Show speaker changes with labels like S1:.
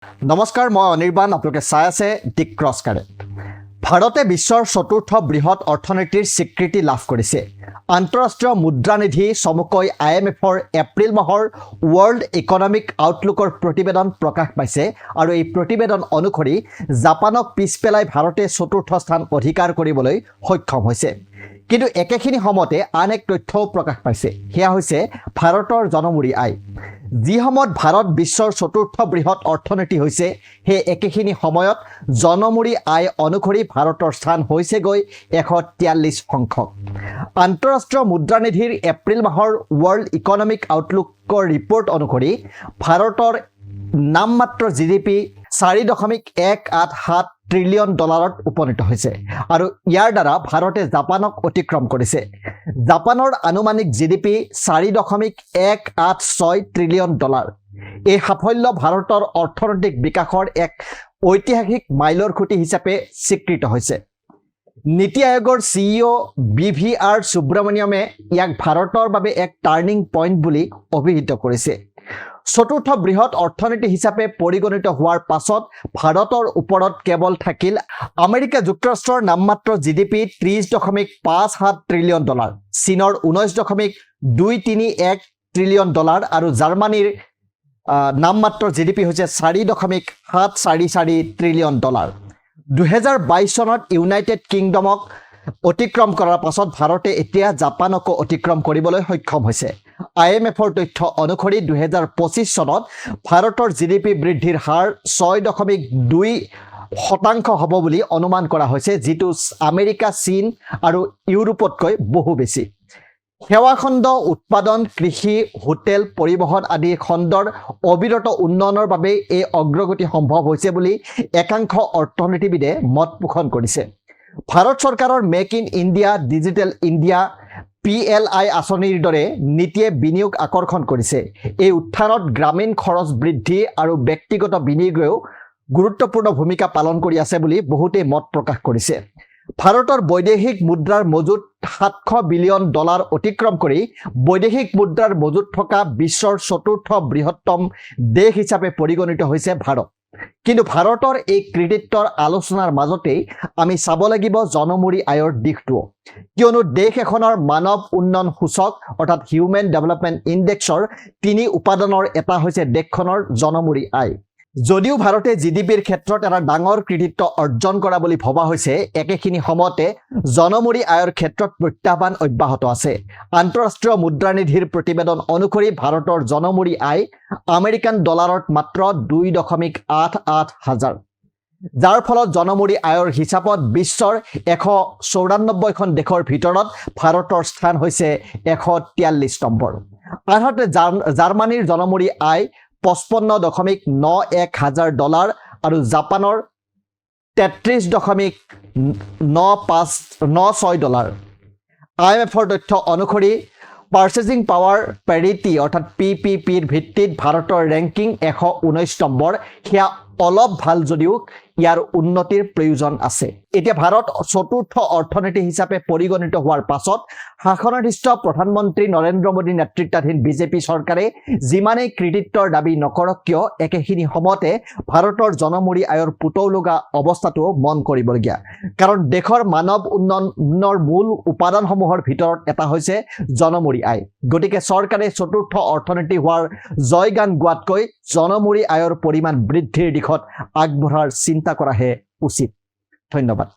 S1: নমস্কাৰ, মই অনিৰ্বাণ। আপোনালোকে চাই আছে দি ক্ৰছ কাৰেণ্ট। ভাৰতে বিশ্বৰ চতুৰ্থ বৃহৎ অৰ্থনীতিৰ স্বীকৃতি লাভ কৰিছে। আন্তঃৰাষ্ট্ৰীয় মুদ্ৰানিধি চমুকৈ IMFৰ এপ্ৰিল মাহৰ ৱৰ্ল্ড ইকনমিক আউটলুকৰ প্ৰতিবেদন প্ৰকাশ পাইছে আৰু এই প্ৰতিবেদন অনুসৰি জাপানক পিছ পেলাই ভাৰতে চতুৰ্থ স্থান অধিকাৰ কৰিবলৈ সক্ষম হৈছে। কিন্তু একেখিনি সময়তে আন এক তথ্যও প্ৰকাশ পাইছে, সেয়া হৈছে ভাৰতৰ জনমূৰি আয়। যি সময়ত ভাৰত বিশ্বৰ চতুৰ্থ বৃহৎ অৰ্থনীতি হৈছে, সেই একেখিনি সময়ত জনমূৰি আয় অনুসৰি ভাৰতৰ স্থান হৈছেগৈ 143 সংখ্যক। আন্তঃৰাষ্ট্ৰীয় মুদ্ৰানিধিৰ এপ্ৰিল মাহৰ ৱৰ্ল্ড ইকনমিক আউটলুকৰ ৰিপৰ্ট অনুসৰি ভাৰতৰ নামমাত্ৰ GDP 4.187 ট্ৰিলিয়ন ডলাৰত উপনীত হৈছে আৰু ইয়াৰ দ্বাৰা ভাৰতে জাপানক অতিক্ৰম কৰিছে। জাপানৰ আনুমানিক GDP 4.186 ট্ৰিলিয়ন ডলাৰ। এই সাফল্য ভাৰতৰ অৰ্থনৈতিক বিকাশৰ এক ঐতিহাসিক মাইলৰ খুঁটি হিচাপে স্বীকৃত হৈছে। নীতি আয়োগৰ CEO BVR সুব্ৰমণিয়মে ইয়াক ভাৰতৰ বাবে এক টাৰ্ণিং পইণ্ট বুলি অভিহিত কৰিছে। চতুৰ্থ বৃহৎ অৰ্থনীতি হিচাপে পৰিগণিত হোৱাৰ পাছত ভাৰতৰ ওপৰত কেৱল থাকিল আমেৰিকা যুক্তৰাষ্ট্ৰৰ নামমাত্ৰ GDP 30.57 ট্ৰিলিয়ন ডলাৰ, চীনৰ 19.231 ট্ৰিলিয়ন ডলাৰ আৰু জাৰ্মানীৰ নামমাত্ৰ GDP হৈছে 4.744 ট্ৰিলিয়ন ডলাৰ। 2022 চনত ইউনাইটেড কিংডমক অতিক্ৰম কৰাৰ পাছত ভাৰতে এতিয়া জাপানকো অতিক্ৰম কৰিবলৈ সক্ষম হৈছে। IMFৰ তথ্য অনুসৰি 2025 চনত ভাৰতৰ GDP বৃদ্ধিৰ হাৰ 6.2% হ'ব বুলি অনুমান কৰা হৈছে, যিটো আমেৰিকা, চীন আৰু ইউৰোপতকৈ বহু বেছি। সেৱা খণ্ড, উৎপাদন, কৃষি, হোটেল, পৰিবহণ আদি খণ্ডৰ অবিৰত উন্নয়নৰ বাবে এই অগ্ৰগতি সম্ভৱ হৈছে বুলি একাংশ অৰ্থনীতিবিদে মত পোষণ কৰিছে। ভাৰত চৰকাৰৰ make in India, digital India, PLI আঁচনিৰ দৰে নীতিয়ে বিনিয়োগ আকৰ্ষণ কৰিছে। এই উত্থানত গ্ৰামীণ খৰচ বৃদ্ধি আৰু ব্যক্তিগত বিনিয়োগেও গুৰুত্বপূৰ্ণ ভূমিকা পালন কৰি আছে বুলি বহুতেই মত প্ৰকাশ কৰিছে। ভাৰতৰ বৈদেশিক মুদ্ৰাৰ মজুত 700 বিলিয়ন ডলাৰ অতিক্ৰম কৰি বৈদেশিক মুদ্ৰাৰ মজুত থকা বিশ্বৰ চতুৰ্থ বৃহত্তম দেশ হিচাপে পৰিগণিত হৈছে ভাৰত। কিন্তু ভাৰতৰ এই কৃতিত্বৰ আলোচনাৰ মাজতেই আমি চাব লাগিব জনমূৰি আয়ৰ দিশটোও, কিয়নো দেশ এখনৰ মানৱ উন্নয়ন সূচক অৰ্থাৎ হিউমেন ডেভেলপমেণ্ট ইণ্ডেক্সৰ 3 উপাদানৰ এটা হৈছে দেশখনৰ জনমূৰি আয়। যদিও ভাৰতে GDPৰ ক্ষেত্ৰত এটা ডাঙৰ কৃতিত্ব অৰ্জন কৰা বুলি ভবা হৈছে, একেখিনি সময়তে জনমূৰি আয়ৰ ক্ষেত্ৰত প্ৰত্যাহ্বান অব্যাহত আছে। আন্তঃৰাষ্ট্ৰীয় মুদ্ৰানিধিৰ প্ৰতিবেদন অনুসৰি ভাৰতৰ জনমূৰি আয় আমেৰিকান ডলাৰত মাত্ৰ 2.88 হাজাৰ, যাৰ ফলত জনমূৰি আয়ৰ হিচাপত বিশ্বৰ 194খন দেশৰ ভিতৰত ভাৰতৰ স্থান হৈছে 143 নম্বৰ। আনহাতে জাৰ্মানীৰ জনমূৰি আয় 55.91 হাজাৰ ডলাৰ আৰু জাপানৰ 33.96 ডলাৰ। IMFৰ তথ্য অনুসৰি পাৰ্চেজিং পাৱাৰ পেৰিটি অৰ্থাৎ PPPৰ ভিত্তিত ভাৰতৰ ৰেংকিং 119 নম্বৰ। সেয়া অলপ ভাল যদিও ইয়াৰ উন্নতিৰ প্ৰয়োজন আছে। এতিয়া ভাৰত চতুৰ্থ অৰ্থনীতি হিচাপে পৰিগণিত হোৱাৰ পাছত শাসনাধিষ্ঠ প্ৰধানমন্ত্ৰী নৰেন্দ্ৰ মোদী নেতৃত্বাধীন BJP চৰকাৰে যিমানেই কৃতিত্বৰ দাবী নকৰক কিয়, একেখিনি সময়তে ভাৰতৰ জনমূৰি আয়ৰ পুতৌ লগা অৱস্থাটো মন কৰিবলগীয়া। কাৰণ দেশৰ মানৱ উন্নয়নৰ মূল উপাদানসমূহৰ ভিতৰত এটা হৈছে জনমূৰি আয়। গতিকে চৰকাৰে চতুৰ্থ অৰ্থনীতি হোৱাৰ জয়গান গোৱাতকৈ জনমূৰি আয়ৰ পৰিমাণ বৃদ্ধিৰ দিশত আগবঢ়াৰ চিন্তা কৰাহে উচিত। ধন্যবাদ।